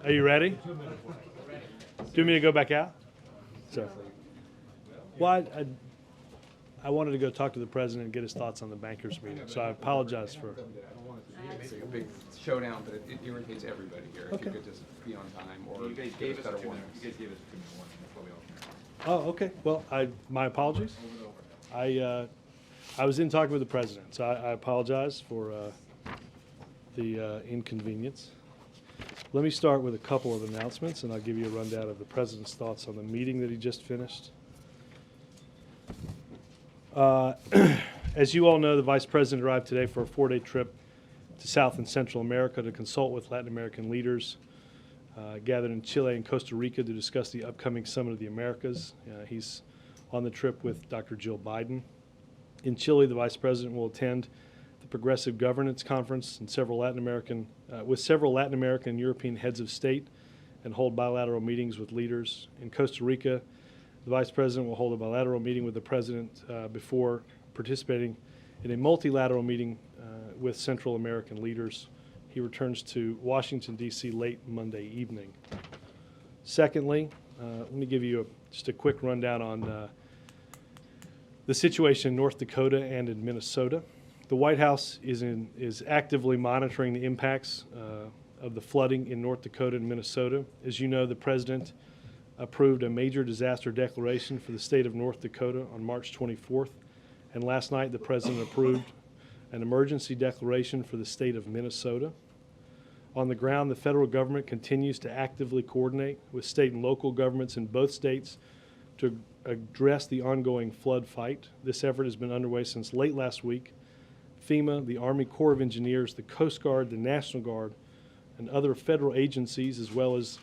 Are you ready? Do you want me to go back out? So, well, I wanted to go talk to the president and get his thoughts on the bankers meeting. So I apologize for. I don't want it to be a big showdown, but it irritates everybody here. Okay. If you could just be on time, or You guys give gave us us better a 2 warnings. minute. You guys gave us a 2 minute warning. That's what we all know. Oh, okay. Well, my apologies. I was in talking with the president, so I apologize for the inconvenience. Let me start with a couple of announcements, and I'll give you a rundown of the president's thoughts on the meeting that he just finished. As you all know, the vice president arrived today for a 4-day trip to South and Central America to consult with Latin American leaders gathered in Chile and Costa Rica to discuss the upcoming Summit of the Americas. He's on the trip with Dr. Jill Biden. In Chile, the vice president will attend the Progressive Governance Conference and with several Latin American and European heads of state and hold bilateral meetings with leaders. In Costa Rica, the vice president will hold a bilateral meeting with the president before participating in a multilateral meeting with Central American leaders. He returns to Washington, D.C. late Monday evening. Secondly, let me give you just a quick rundown on the situation in North Dakota and in Minnesota. The White House is actively monitoring the impacts of the flooding in North Dakota and Minnesota. As you know, the president approved a major disaster declaration for the state of North Dakota on March 24th, and last night the president approved an emergency declaration for the state of Minnesota. On the ground, the federal government continues to actively coordinate with state and local governments in both states to address the ongoing flood fight. This effort has been underway since late last week. FEMA, the Army Corps of Engineers, the Coast Guard, the National Guard, and other federal agencies, as well as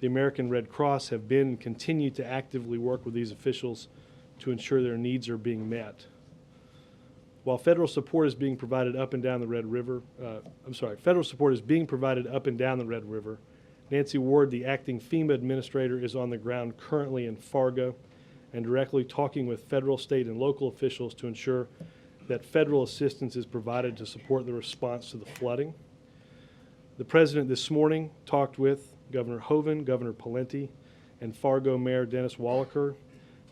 the American Red Cross, have been and continue to actively work with these officials to ensure their needs are being met. While federal support is being provided up and down the Red River, federal support is being provided up and down the Red River. Nancy Ward, the acting FEMA administrator, is on the ground currently in Fargo and directly talking with federal, state, and local officials to ensure that federal assistance is provided to support the response to the flooding. The president this morning talked with Governor Hoeven, Governor Pawlenty, and Fargo Mayor Dennis Wallaker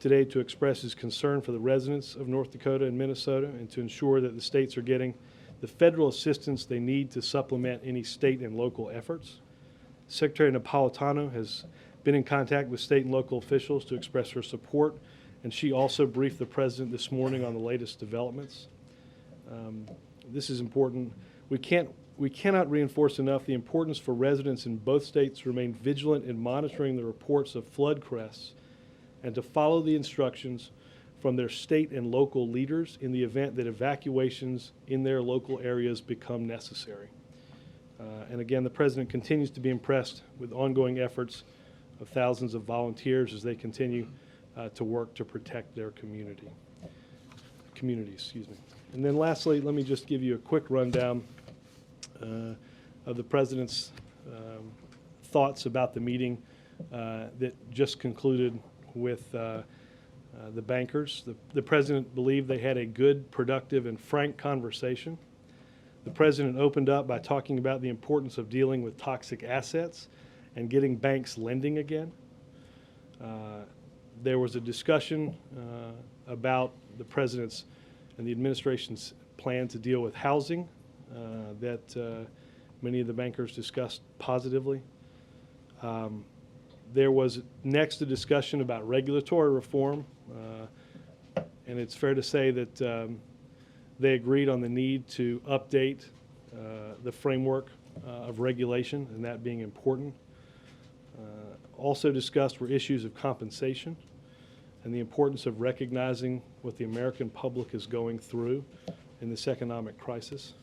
today to express his concern for the residents of North Dakota and Minnesota and to ensure that the states are getting the federal assistance they need to supplement any state and local efforts. Secretary Napolitano has been in contact with state and local officials to express her support, and she also briefed the president this morning on the latest developments. This is important. We cannot reinforce enough the importance for residents in both states to remain vigilant in monitoring the reports of flood crests and to follow the instructions from their state and local leaders in the event that evacuations in their local areas become necessary. And again, the president continues to be impressed with ongoing efforts of thousands of volunteers as they continue to work to protect their communities. And then lastly, let me just give you a quick rundown of the president's thoughts about the meeting that just concluded with the bankers. The president believed they had a good, productive, and frank conversation. The president opened up by talking about the importance of dealing with toxic assets and getting banks lending again. There was a discussion about the president's and the administration's plan to deal with housing that many of the bankers discussed positively. There was next a discussion about regulatory reform, and it's fair to say that they agreed on the need to update the framework of regulation, and that being important. Also discussed were issues of compensation and the importance of recognizing what the American public is going through in this economic crisis.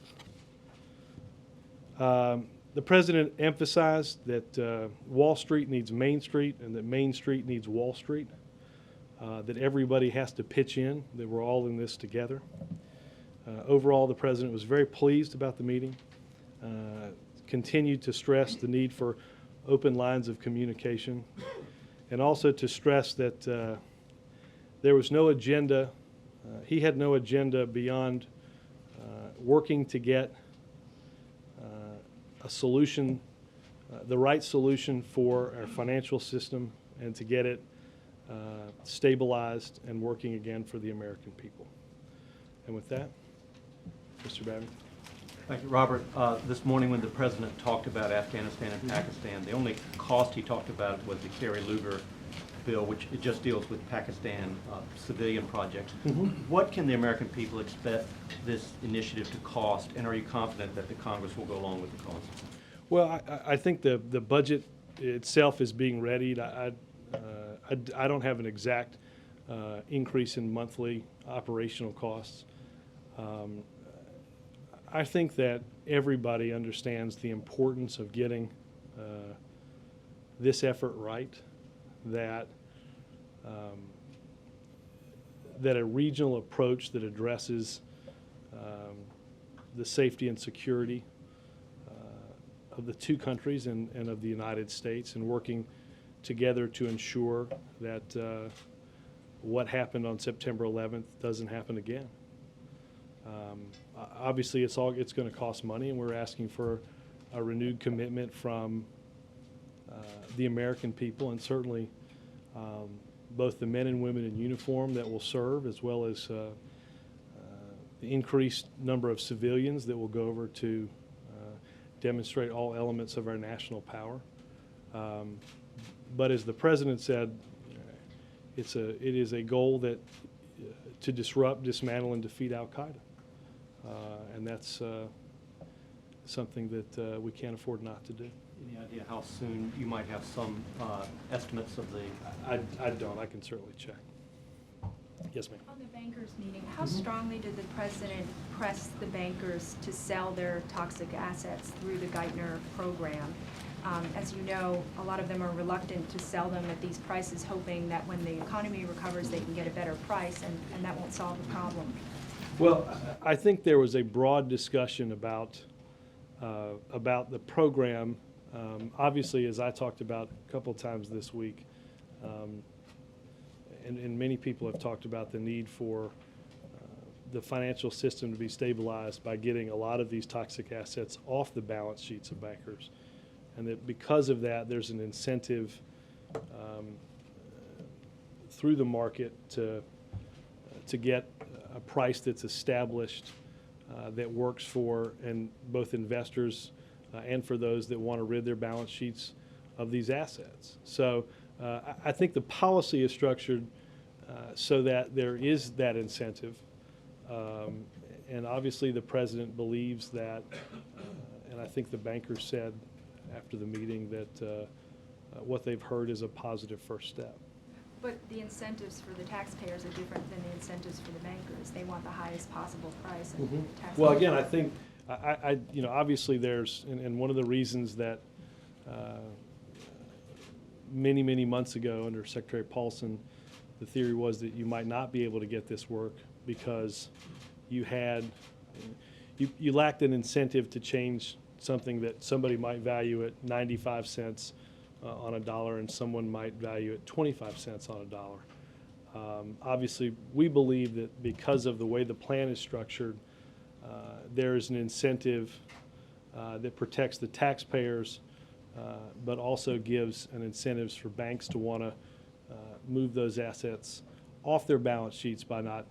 The president emphasized that Wall Street needs Main Street and that Main Street needs Wall Street, that everybody has to pitch in, that we're all in this together. Overall, the president was very pleased about the meeting, continued to stress the need for open lines of communication, and also to stress that there was no agenda, he had no agenda beyond working to get a solution, the right solution for our financial system, and to get it stabilized and working again for the American people. And with that, Mr. Babbitt. Thank you, Robert. This morning when the President talked about Afghanistan and Pakistan, the only cost he talked about was the Kerry Lugar bill, which it just deals with Pakistan civilian projects. What can the American people expect this initiative to cost, and are you confident that the Congress will go along with the cost? Well, I think the budget itself is being readied. I don't have an exact increase in monthly operational costs. I think that everybody understands the importance of getting this effort right, that that a regional approach that addresses the safety and security of the two countries and of the United States, and working together to ensure that what happened on September 11th doesn't happen again. Obviously, it's going to cost money, and we're asking for a renewed commitment from the American people, and certainly both the men and women in uniform that will serve, as well as the increased number of civilians that will go over to demonstrate all elements of our national power. But as the President said, it is a goal that to disrupt, dismantle, and defeat Al-Qaeda. And that's something that we can't afford not to do. Any idea how soon you might have some estimates of the... I don't. I can certainly check. Yes, ma'am. On the bankers meeting, how strongly did the President press the bankers to sell their toxic assets through the Geithner program? As you know, a lot of them are reluctant to sell them at these prices, hoping that when the economy recovers, they can get a better price, and that won't solve the problem. Well, I think there was a broad discussion about the program. Obviously, as I talked about a couple of times this week, and many people have talked about the need for the financial system to be stabilized by getting a lot of these toxic assets off the balance sheets of bankers. And that because of that, there's an incentive through the market to get a price that's established that works for both investors and for those that want to rid their balance sheets of these assets. So I think the policy is structured so that there is that incentive. And obviously the President believes that, and I think the bankers said after the meeting that what they've heard is a positive first step. But the incentives for the taxpayers are different than the incentives for the bankers. They want the highest possible price. And the taxpayers Well, again, I think, obviously there's, and one of the reasons that many, many months ago under Secretary Paulson, the theory was that you might not be able to get this work because you lacked an incentive to change something that somebody might value at 95 cents on a dollar and someone might value it 25 cents on a dollar. Obviously, we believe that because of the way the plan is structured, there is an incentive that protects the taxpayers, but also gives an incentives for banks to want to move those assets off their balance sheets by not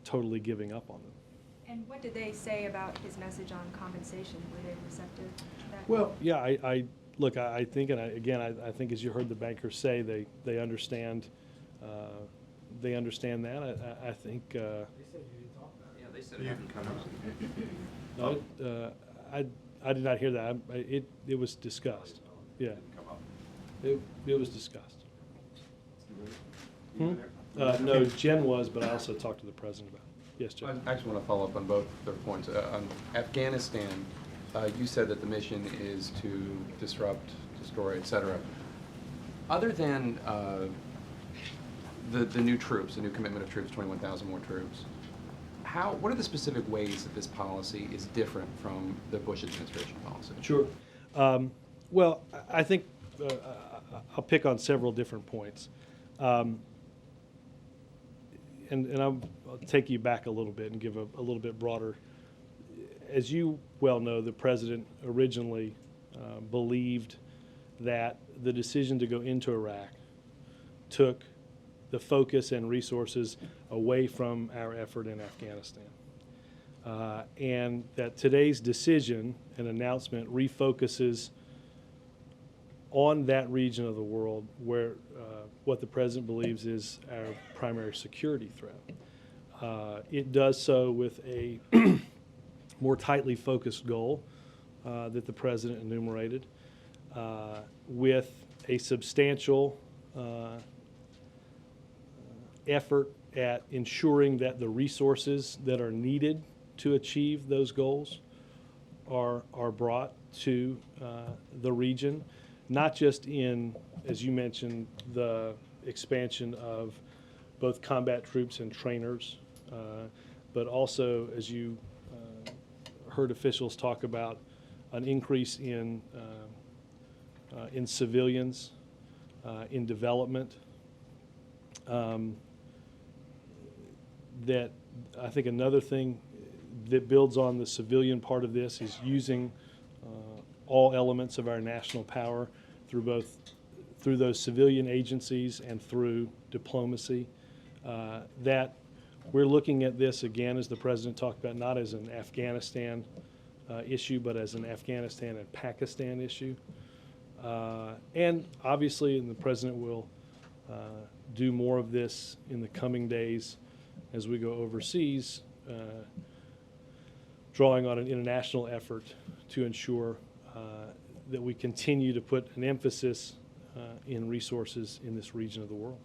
totally giving up on them. And what did they say about his message on compensation? Were they receptive to that? Well, yeah, I think, and I think as you heard the bankers say, they understand that. I think. They said you didn't talk about it. Yeah, they said it hadn't come up. No, I did not hear that. It was discussed. Yeah, Come up. it was discussed. No, Jen was, but I also talked to the President about it. Yes, Jen. I actually want to follow up on both their points. On Afghanistan, you said that the mission is to disrupt, destroy, et cetera. Other than the new troops, the new commitment of troops, 21,000 more troops, what are the specific ways that this policy is different from the Bush administration policy? Sure. Well, I think I'll pick on several different points. And I'll take you back a little bit and give a little bit broader. As you well know, the president originally believed that the decision to go into Iraq took the focus and resources away from our effort in Afghanistan. And that today's decision and announcement refocuses on that region of the world where what the president believes is our primary security threat. It does so with a more tightly focused goal that the president enumerated, with a substantial effort at ensuring that the resources that are needed to achieve those goals are brought to the region, not just in, as you mentioned, the expansion of both combat troops and trainers, but also, as you heard officials talk about, an increase in civilians, in development. That I think another thing that builds on the civilian part of this is using all elements of our national power through those civilian agencies and through diplomacy. That we're looking at this again, as the president talked about, not as an Afghanistan issue, but as an Afghanistan and Pakistan issue. And obviously, and the president will do more of this in the coming days as we go overseas, drawing on an international effort to ensure that we continue to put an emphasis in resources in this region of the world.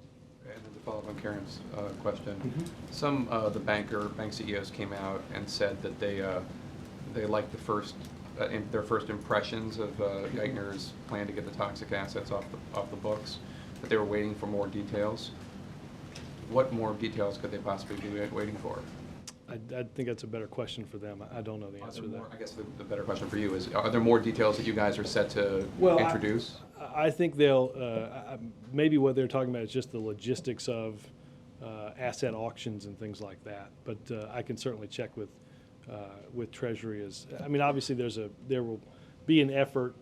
And then to follow up on Karen's question, some of the bank CEOs came out and said that they liked their first impressions of Geithner's plan to get the toxic assets off the books, but they were waiting for more details. What more details could they possibly be waiting for? I think that's a better question for them. I don't know the answer to that. I guess the better question for you is, are there more details that you guys are set to introduce? I think they'll, maybe what they're talking about is just the logistics of asset auctions and things like that. But I can certainly check with Treasury. I mean, obviously there will be an effort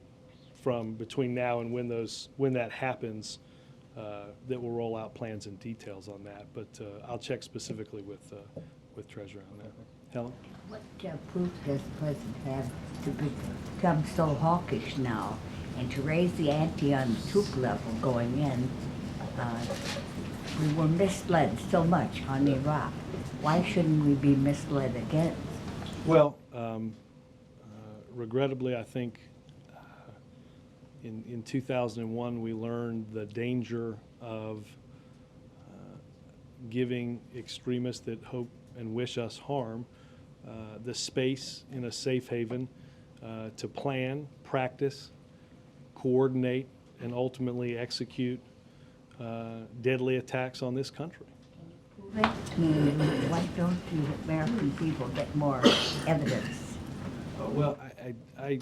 from between now and when that happens that will roll out plans and details on that. But I'll check specifically with Treasury on that. Helen? What proof does the president have to become so hawkish now and to raise the ante on the troop level going in? We were misled so much on Iraq. Why shouldn't we be misled again? Well, regrettably, I think in 2001 we learned the danger of giving extremists that hope and wish us harm the space in a safe haven to plan, practice, coordinate, and ultimately execute deadly attacks on this country. Why don't you American people get more evidence? Well, I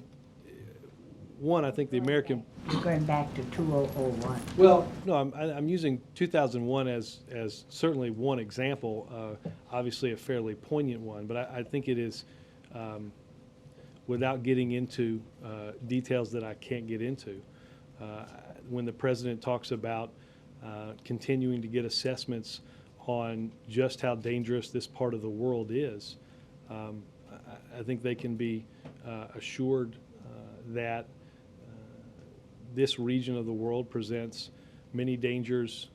think the American... You're going back to 2001. Well, no, I'm using 2001 as certainly one example, obviously a fairly poignant one, but I think it is, without getting into details that I can't get into, when the president talks about continuing to get assessments on just how dangerous this part of the world is, I think they can be assured that this region of the world presents many dangers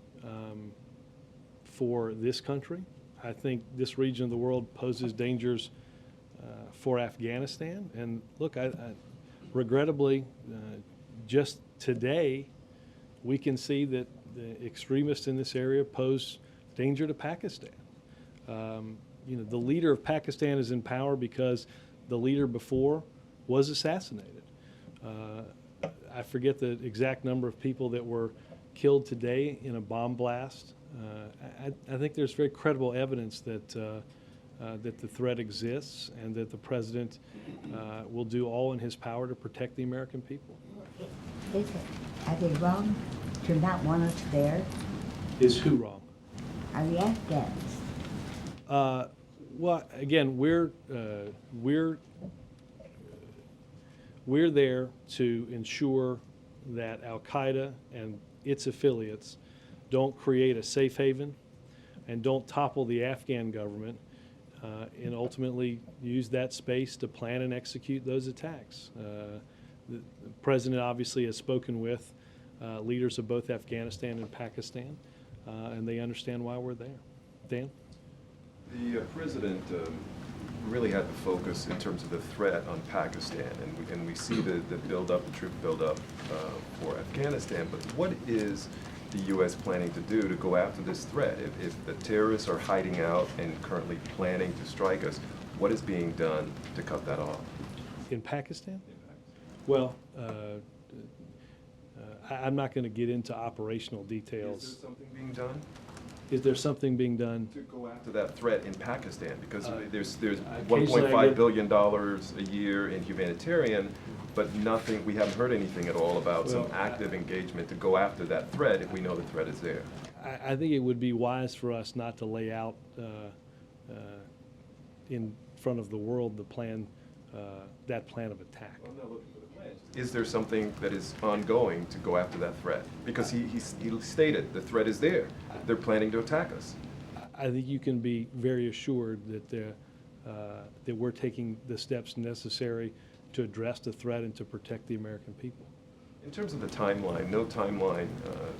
for this country. I think this region of the world poses dangers for Afghanistan. And look, regrettably, just today, we can see that the extremists in this area pose danger to Pakistan. The leader of Pakistan is in power because the leader before was assassinated. I forget the exact number of people that were killed today in a bomb blast. I think there's very credible evidence that the threat exists and that the president will do all in his power to protect the American people. Are they wrong to not want us there? Is who wrong? Are the Afghans? Well, again, we're there to ensure that Al-Qaeda and its affiliates don't create a safe haven and don't topple the Afghan government and ultimately use that space to plan and execute those attacks. The President obviously has spoken with leaders of both Afghanistan and Pakistan, and they understand why we're there. Dan? The President really had the focus in terms of the threat on Pakistan, and we see the build-up, the troop build-up for Afghanistan. But what is the U.S. planning to do to go after this threat? If the terrorists are hiding out and currently planning to strike us, what is being done to cut that off? In Pakistan? Well, I'm not going to get into operational details. Is there something being done Is there something being done? to go after that threat in Pakistan? Because there's occasionally I $1.5 get- billion a year in humanitarian, but nothing, we haven't heard anything at all about some Well, active engagement to go after that threat if we know the threat is there. I think it would be wise for us not to lay out in front of the world the plan, that plan of attack. I'm not looking for the plans. Is there something that is ongoing to go after that threat? Because he stated the threat is there. They're planning to attack us. I think you can be very assured that that we're taking the steps necessary to address the threat and to protect the American people. In terms of the timeline, no timeline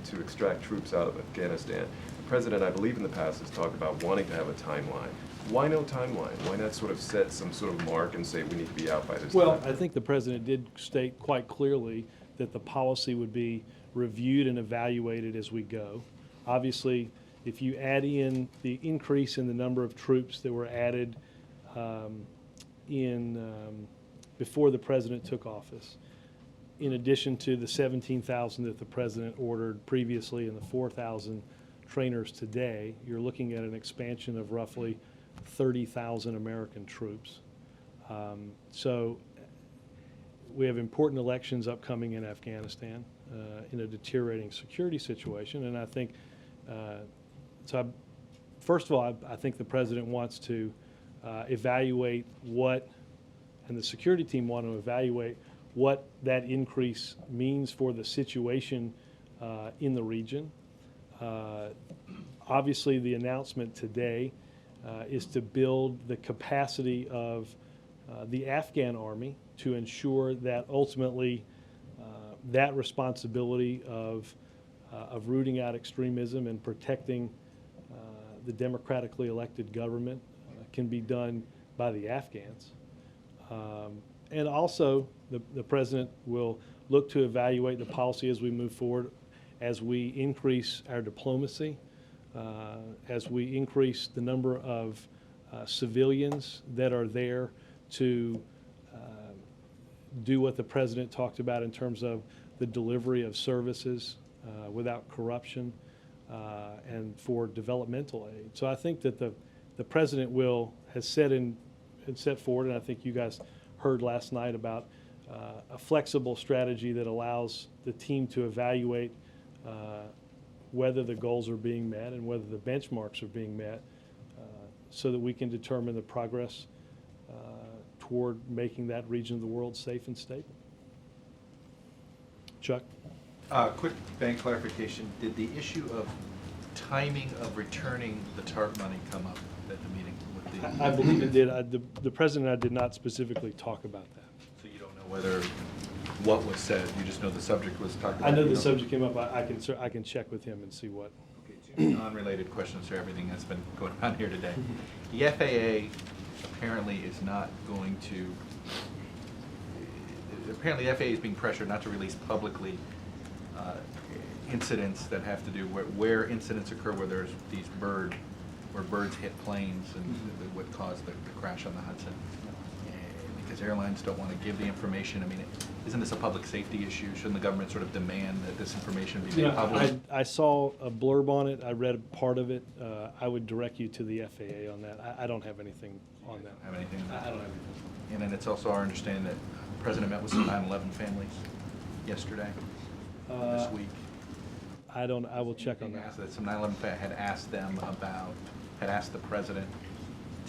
to extract troops out of Afghanistan. The President, I believe in the past, has talked about wanting to have a timeline. Why no timeline? Why not sort of set some sort of mark and say we need to be out by this Well, time? I think the President did state quite clearly that the policy would be reviewed and evaluated as we go. Obviously, if you add in the increase in the number of troops that were added before the President took office, in addition to the 17,000 that the President ordered previously and the 4,000 trainers today, you're looking at an expansion of roughly 30,000 American troops. So we have important elections upcoming in Afghanistan in a deteriorating security situation, and I think, first of all, I think the President wants to evaluate what, and the security team want to evaluate what that increase means for the situation in the region. Obviously, the announcement today is to build the capacity of the Afghan army to ensure that ultimately that responsibility of rooting out extremism and protecting the democratically elected government can be done by the Afghans. And also, the President will look to evaluate the policy as we move forward, as we increase our diplomacy, as we increase the number of civilians that are there to do what the President talked about in terms of the delivery of services without corruption and for developmental aid. So I think that the President has set forward, and I think you guys heard last night about a flexible strategy that allows the team to evaluate whether the goals are being met and whether the benchmarks are being met so that we can determine the progress toward making that region of the world safe and stable. Chuck? Quick bank clarification. Did the issue of timing of returning the TARP money come up at the meeting with the? I believe it did. The President and I did not specifically talk about that. So you don't know whether, what was said, you just know the subject was talked about? I know You the don't- subject came up. I can check with him and see what. Okay, two non-related questions to everything that's been going on here today. The FAA apparently is not going to, apparently the FAA is being pressured not to release publicly incidents that have to do where incidents occur where there's where birds hit planes and what caused the crash on the Hudson. Because airlines don't want to give the information. I mean, isn't this a public safety issue? Shouldn't the government sort of demand that this information be made public? I saw a blurb on it. I read part of it. I would direct you to the FAA on that. I don't have anything on that. Have anything? I don't have anything. And then it's also our understanding that the President met with some 9/11 families yesterday, this week. I will check on that. That some 9/11 had asked the President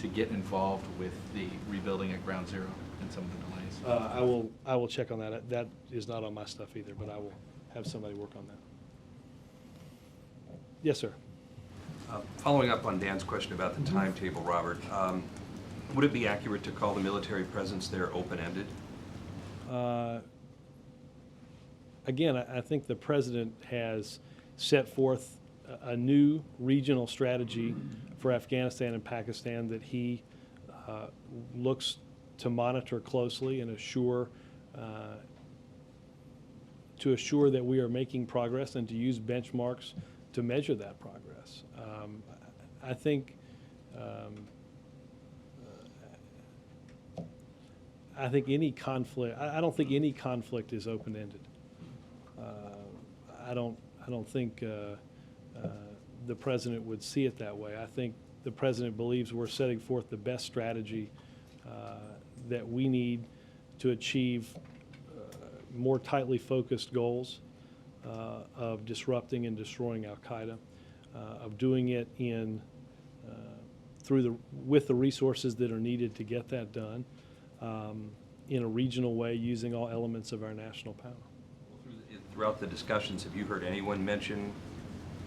to get involved with the rebuilding at Ground Zero and some of the delays? I will check on that. That is not on my stuff either, but I will have somebody work on that. Yes, sir. Following up on Dan's question about the timetable, Robert, would it be accurate to call the military presence there open-ended? Again, I think the president has set forth a new regional strategy for Afghanistan and Pakistan that he looks to monitor closely and assure that we are making progress and to use benchmarks to measure that progress. I think any conflict. I don't think any conflict is open-ended. I don't think the president would see it that way. I think the president believes we're setting forth the best strategy that we need to achieve more tightly focused goals of disrupting and destroying al-Qaeda, of doing it with the resources that are needed to get that done in a regional way, using all elements of our national power. Throughout the discussions, have you heard anyone mention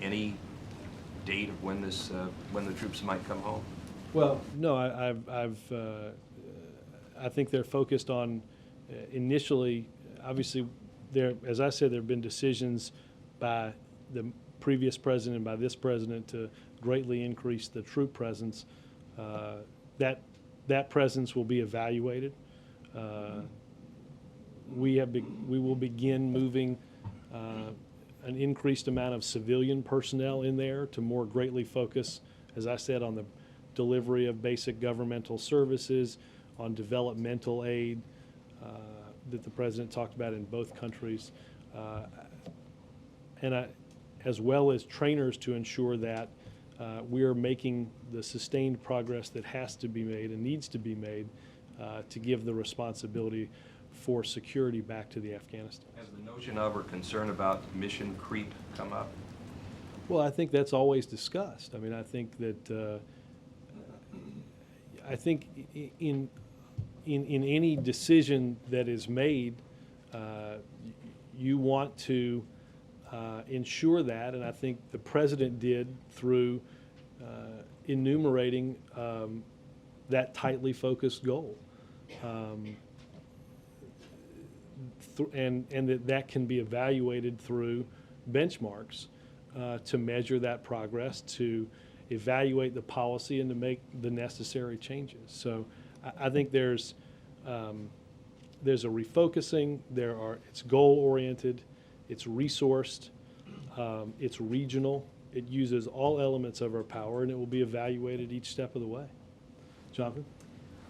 any date of when the troops might come home? Well, no. I think they're focused on initially. Obviously, as I said, there have been decisions by the previous president and by this president to greatly increase the troop presence. That presence will be evaluated. We will begin moving an increased amount of civilian personnel in there to more greatly focus, as I said, on the delivery of basic governmental services, on developmental aid that the president talked about in both countries, as well as trainers to ensure that we are making the sustained progress that has to be made and needs to be made to give the responsibility for security back to the Afghanistan. Has the notion of or concern about mission creep come up? Well, I think that's always discussed. I mean, I think that in any decision that is made, you want to ensure that, and I think the president did through enumerating that tightly focused goal. And that can be evaluated through benchmarks to measure that progress, to evaluate the policy, and to make the necessary changes. So I think there's a refocusing. It's goal-oriented, it's resourced, it's regional. It uses all elements of our power, and it will be evaluated each step of the way. Jonathan?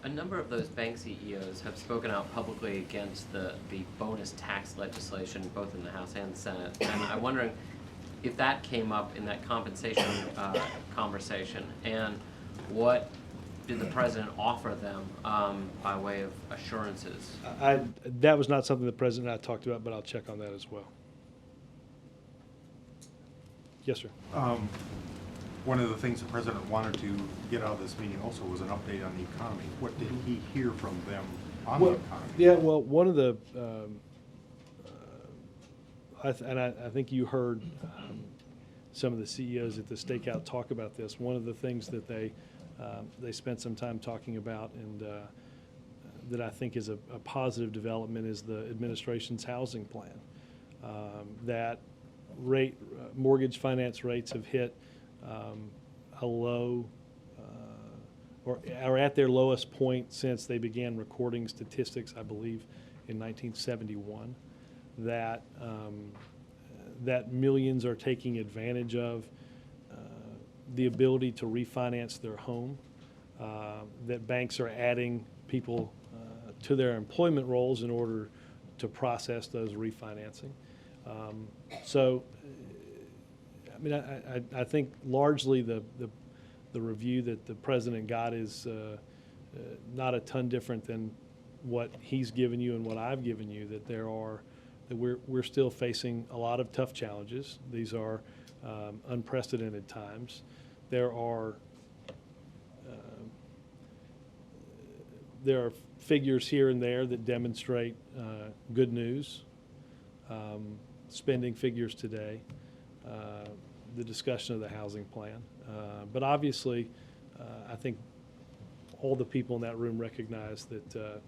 A number of those bank CEOs have spoken out publicly against the bonus tax legislation, both in the House and the Senate. And I'm wondering if that came up in that compensation conversation, and what did the president offer them by way of assurances? That was not something the president and I talked about, but I'll check on that as well. Yes, sir. One of the things the president wanted to get out of this meeting also was an update on the economy. What did he hear from them on the economy? Yeah, well, one of the, I think you heard some of the CEOs at the stakeout talk about this. One of the things that they spent some time talking about, and that I think is a positive development, is the administration's housing plan. That mortgage finance rates have hit a low, or are at their lowest point since they began recording statistics, I believe, in 1971. That millions are taking advantage of the ability to refinance their home. That banks are adding people to their employment roles in order to process those refinancing. So, I mean, I think largely the review that the president got is not a ton different than what he's given you and what I've given you. That we're still facing a lot of tough challenges. These are unprecedented times. There are there are figures here and there that demonstrate good news, spending figures today, the discussion of the housing plan. But obviously, I think all the people in that room recognize that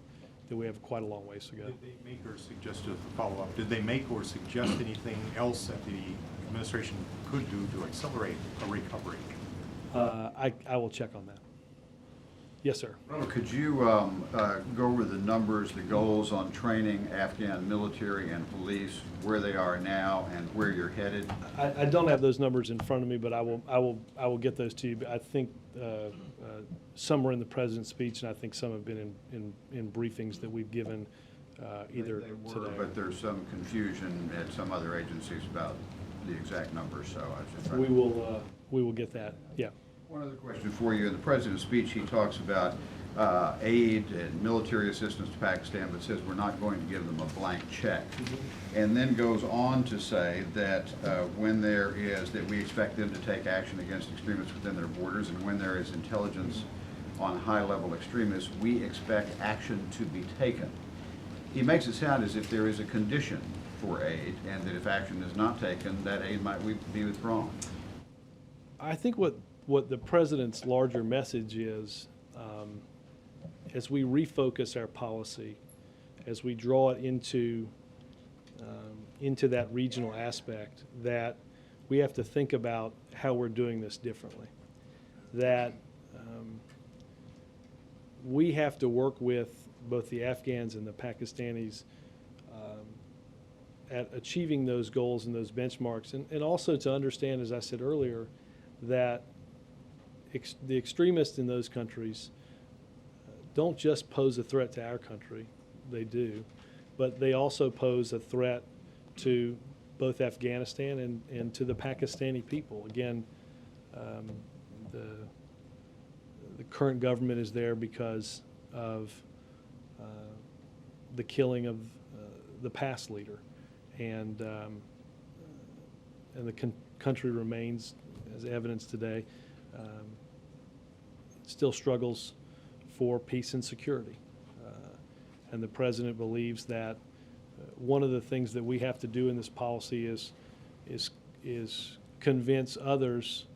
we have quite a long ways to go. Did they make or suggest, to follow up, did they make or suggest anything else that the administration could do to accelerate a recovery? I will check on that. Yes, sir. Robert, could you go over the numbers, the goals on training Afghan military and police, where they are now and where you're headed? I don't have those numbers in front of me, but I will get those to you. I think some were in the president's speech, and I think some have been in briefings that we've given either They were, today. but there's some confusion at some other agencies about the exact numbers, so I was just trying We will get that. Yeah. One other question for you. In the president's speech, he talks about aid and military assistance to Pakistan, but says we're not going to give them a blank check. And then goes on to say that when there is, that we expect them to take action against extremists within their borders, and when there is intelligence on high-level extremists, we expect action to be taken. He makes it sound as if there is a condition for aid, and that if action is not taken, that aid might be withdrawn. I think what the president's larger message is, as we refocus our policy, as we draw it into that regional aspect, that we have to think about how we're doing this differently. That we have to work with both the Afghans and the Pakistanis at achieving those goals and those benchmarks, and also to understand, as I said earlier, that the extremists in those countries don't just pose a threat to our country, they do, but they also pose a threat to both Afghanistan and to the Pakistani people. Again, the current government is there because of the killing of the past leader, and the country remains, as evidence today, still struggles for peace and security. And the president believes that one of the things that we have to do in this policy is convince others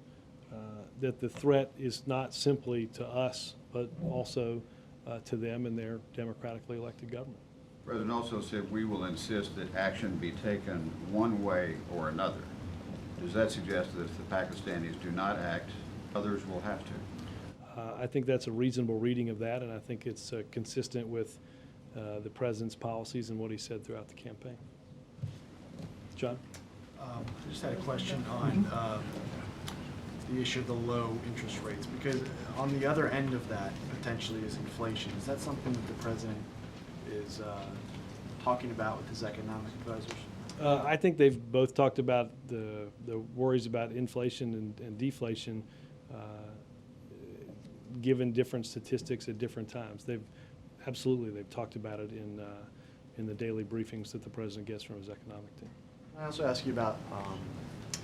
that the threat is not simply to us, but also to them and their democratically elected government. The president also said we will insist that action be taken one way or another. Does that suggest that if the Pakistanis do not act, others will have to? I think that's a reasonable reading of that, and I think it's consistent with the president's policies and what he said throughout the campaign. John? I just had a question on the issue of the low interest rates, because on the other end of that potentially is inflation. Is that something that the president is talking about with his economic advisors? I think they've both talked about the worries about inflation and deflation, given different statistics at different times. They've talked about it in the daily briefings that the president gets from his economic team. I also ask you about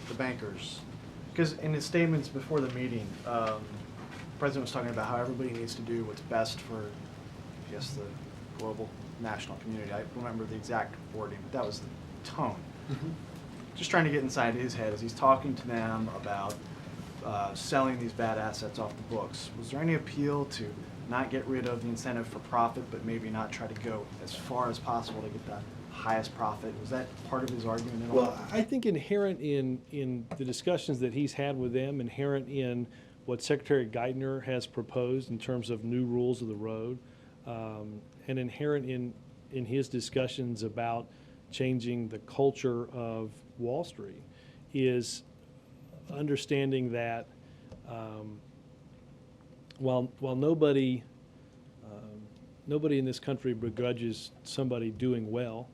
the bankers, because in his statements before the meeting, the president was talking about how everybody needs to do what's best for, I guess, the global national community. I don't remember the exact wording, but that was the tone. Just trying to get inside his head as he's talking to them about selling these bad assets off the books. Was there any appeal to not get rid of the incentive for profit, but maybe not try to go as far as possible to get the highest profit? Was that part of his argument at all? Well, I think inherent in the discussions that he's had with them, inherent in what Secretary Geithner has proposed in terms of new rules of the road, and inherent in his discussions about changing the culture of Wall Street, is understanding that while nobody in this country begrudges somebody doing well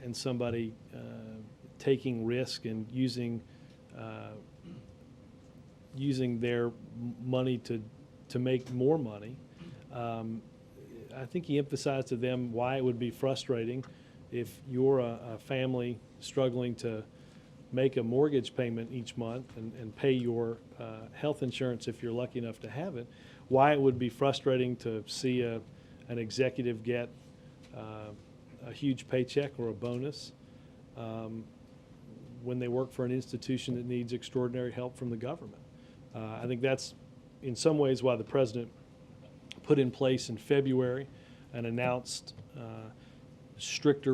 and somebody taking risk and using their money to make more money, I think he emphasized to them why it would be frustrating if you're a family struggling to make a mortgage payment each month and pay your health insurance if you're lucky enough to have it, why it would be frustrating to see an executive get a huge paycheck or a bonus when they work for an institution that needs extraordinary help from the government. I think that's in some ways why the president put in place in February and announced strict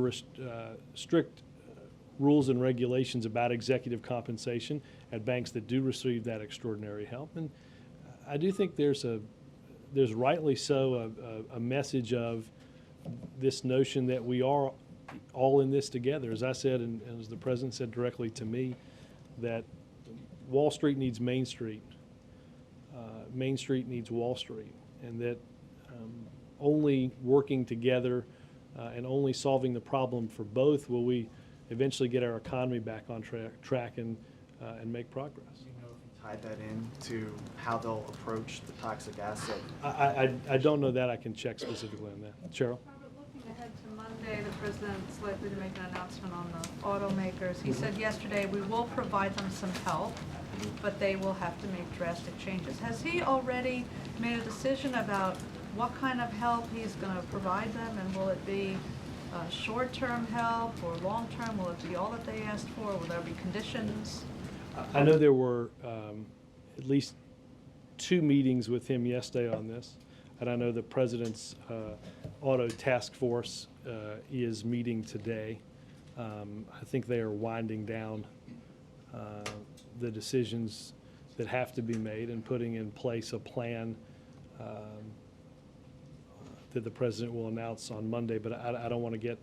rules and regulations about executive compensation at banks that do receive that extraordinary help. And I do think there's rightly so a message of this notion that we are all in this together. As I said, and as the president said directly to me, that Wall Street needs Main Street. Main Street needs Wall Street, and that only working together and only solving the problem for both will we eventually get our economy back on track and make progress. Do you know if you tied that in to how they'll approach the toxic asset? I don't know that. I can check specifically on that. Cheryl? Robert, looking ahead to Monday, the president's likely to make an announcement on the automakers. He said yesterday, we will provide them some help, but they will have to make drastic changes. Has he already made a decision about what kind of help he's going to provide them, and will it be short-term help or long-term? Will it be all that they asked for? Will there be conditions? I know there were at least 2 meetings with him yesterday on this, and I know the president's auto task force is meeting today. I think they are winding down the decisions that have to be made and putting in place a plan that the president will announce on Monday, but I don't want to get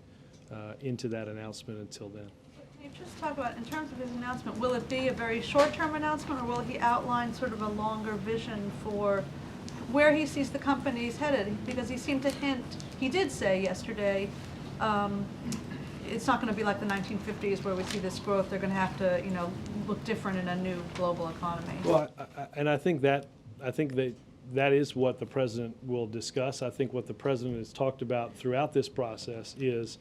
into that announcement until then. Can you just talk about, in terms of his announcement, will it be a very short-term announcement, or will he outline sort of a longer vision for where he sees the companies headed? Because he seemed to hint, he did say yesterday, it's not going to be like the 1950s where we see this growth. They're going to have to, look different in a new global economy. Well, I think that is what the president will discuss. I think what the president has talked about throughout this process is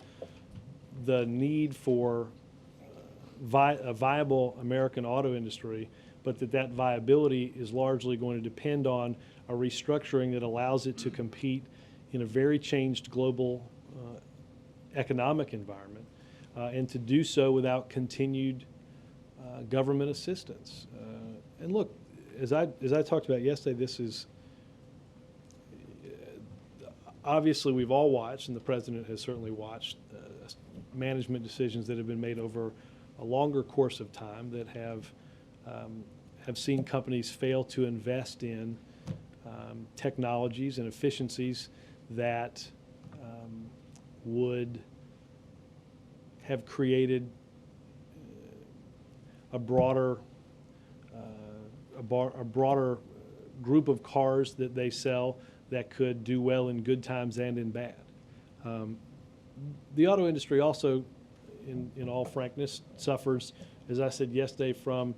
the need for a viable American auto industry, but that viability is largely going to depend on a restructuring that allows it to compete in a very changed global economic environment, and to do so without continued government assistance. And look, as I talked about yesterday, this is obviously we've all watched, and the president has certainly watched, management decisions that have been made over a longer course of time that have seen companies fail to invest in technologies and efficiencies that would have created a broader group of cars that they sell that could do well in good times and in bad. The auto industry also, in all frankness, suffers, as I said yesterday, from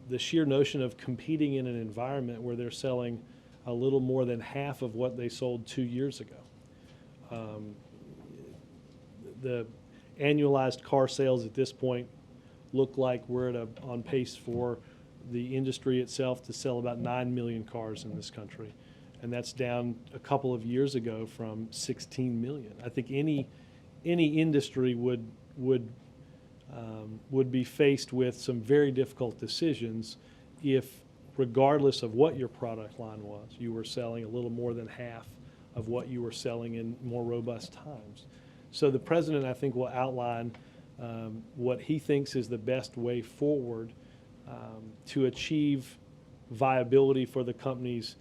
the sheer notion of competing in an environment where they're selling a little more than half of what they sold 2 years ago. The annualized car sales at this point look like we're on pace for the industry itself to sell about 9 million cars in this country. And that's down a couple of years ago from 16 million. I think any industry would be faced with some very difficult decisions if, regardless of what your product line was, you were selling a little more than half of what you were selling in more robust times. So the president, I think, will outline what he thinks is the best way forward to achieve viability for the companies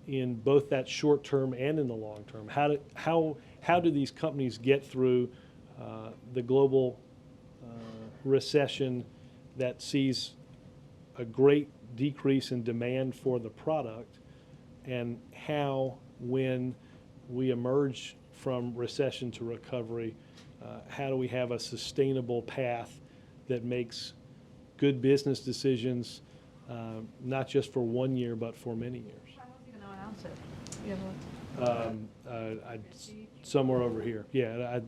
in both that short term and in the long term. How do these companies get through the global recession that sees a great decrease in demand for the product, and how, when we emerge from recession to recovery, how do we have a sustainable path that makes good business decisions, not just for 1 year, but for many years? How is he going to announce it? You have Somewhere over here. Yeah,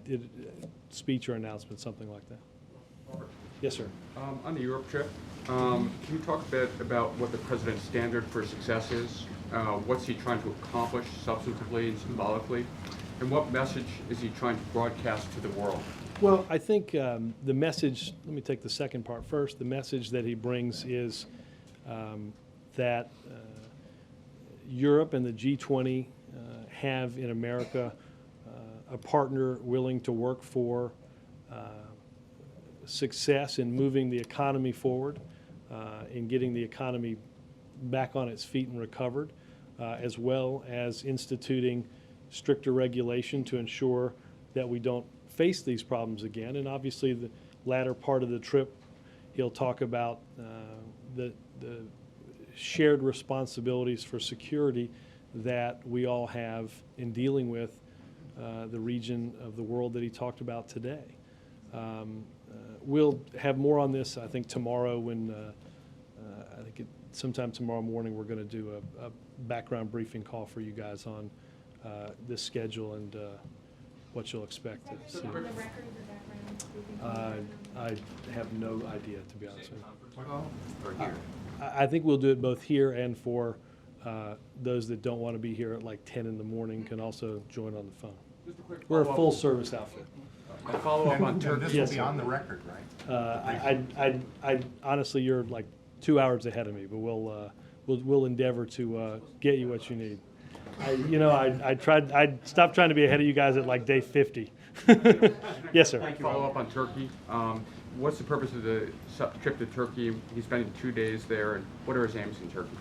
speech or announcement, something like that. Robert? Yes, sir. On the Europe trip, can you talk a bit about what the president's standard for success is What's he trying to accomplish substantively and symbolically? And what message is he trying to broadcast to the world? Well, I think the message, let me take the second part first. The message that he brings is that Europe and the G20 have in America a partner willing to work for success in moving the economy forward, in getting the economy back on its feet and recovered, as well as instituting stricter regulation to ensure that we don't face these problems again. And obviously, the latter part of the trip, he'll talk about the shared responsibilities for security that we all have in dealing with the region of the world that he talked about today. We'll have more on this, I think, tomorrow when I think sometime tomorrow morning we're going to do a background briefing call for you guys on this schedule and what you'll expect to see. I have no idea, to be honest with you. I think we'll do it both here and for those that don't want to be here at like 10 in the morning can also join on the phone. We're a full service outfit. A follow-up on Turkey. This will be on the record, right? I honestly, you're like 2 hours ahead of me, but we'll endeavor to get you what you need. I stopped trying to be ahead of you guys at like day 50. Yes, sir. Follow-up on Turkey. What's the purpose of the trip to Turkey? He's spending 2 days there, and what are his aims in Turkey?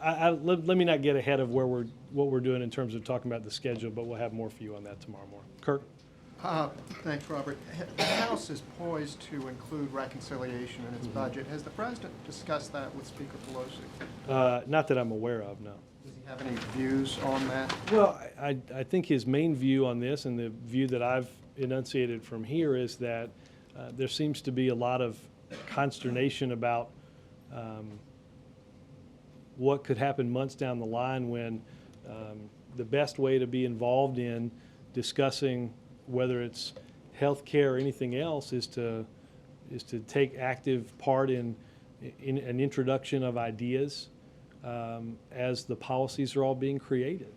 Let me not get ahead of what we're doing in terms of talking about the schedule, but we'll have more for you on that tomorrow morning. Kirk? Thanks, Robert. The House is poised to include reconciliation in its budget. Has the President discussed that with Speaker Pelosi? Not that I'm aware of, no. Does he have any views on that? Well, I think his main view on this, and the view that I've enunciated from here, is that there seems to be a lot of consternation about what could happen months down the line when the best way to be involved in discussing whether it's health care or anything else is to take active part in an introduction of ideas as the policies are all being created.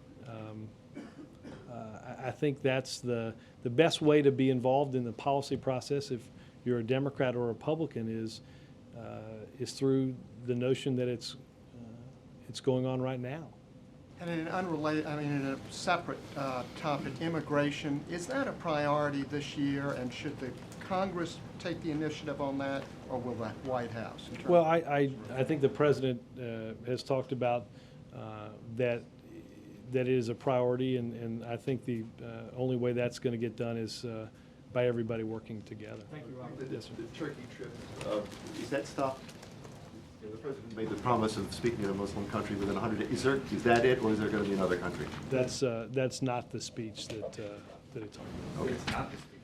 I think that's the best way to be involved in the policy process if you're a Democrat or a Republican is through the notion that it's going on right now. And in an unrelated, in a separate topic, immigration, is that a priority this year? And should the Congress take the initiative on that, or will the White House? Well, I think the President has talked about that it is a priority, and I think the only way that's going to get done is by everybody working together. Thank you, Robert. Yes, sir. The Turkey trip, is that stopped? The President made the promise of speaking in a Muslim country within 100 days. Is that it, or is there going to be another country? That's not the speech that he talked about. Okay. It's not the speech.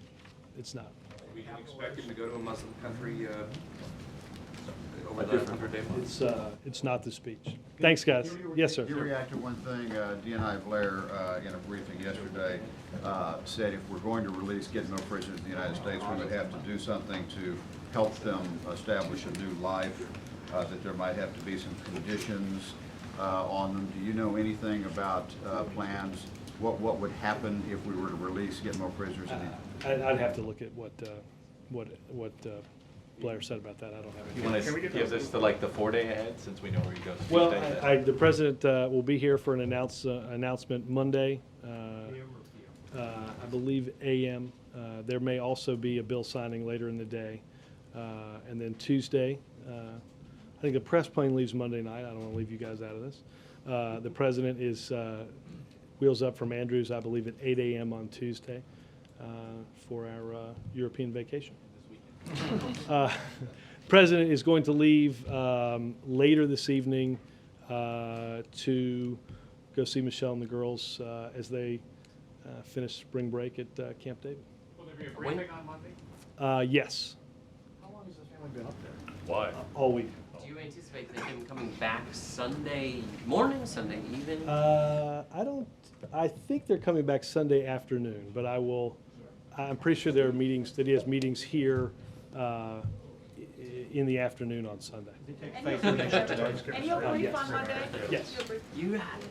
It's not. We can expect him to go to a Muslim country over the 100-day month. It's not the speech. Thanks, guys. Yes, sir. You react to one thing. D.N.I. Blair, in a briefing yesterday, said if we're going to release Gitmo prisoners in the United States, we would have to do something to help them establish a new life, that there might have to be some conditions on them. Do you know anything about plans? What would happen if we were to release Gitmo prisoners? I'd have to look at what Blair said about that. I don't have You anything. want to give this to like the 4-day ahead, since we know where he goes? Well, the President will be here for an announcement Monday, I believe AM. There may also be a bill signing later in the day. And then Tuesday, I think the press plane leaves Monday night. I don't want to leave you guys out of this. The President is wheels up from Andrews, I believe, at 8 a.m. on Tuesday for our European vacation. President is going to leave later this evening to go see Michelle and the girls as they finish spring break at Camp David. Will there be a briefing on Monday? Yes. How long has the family been up there? Why? All week. Do you anticipate him coming back Sunday morning, Sunday evening? I think they're coming back Sunday afternoon, but I'm pretty sure there are meetings, that he has meetings here in the afternoon on Sunday. And you'll brief on Monday? Yes. You had it.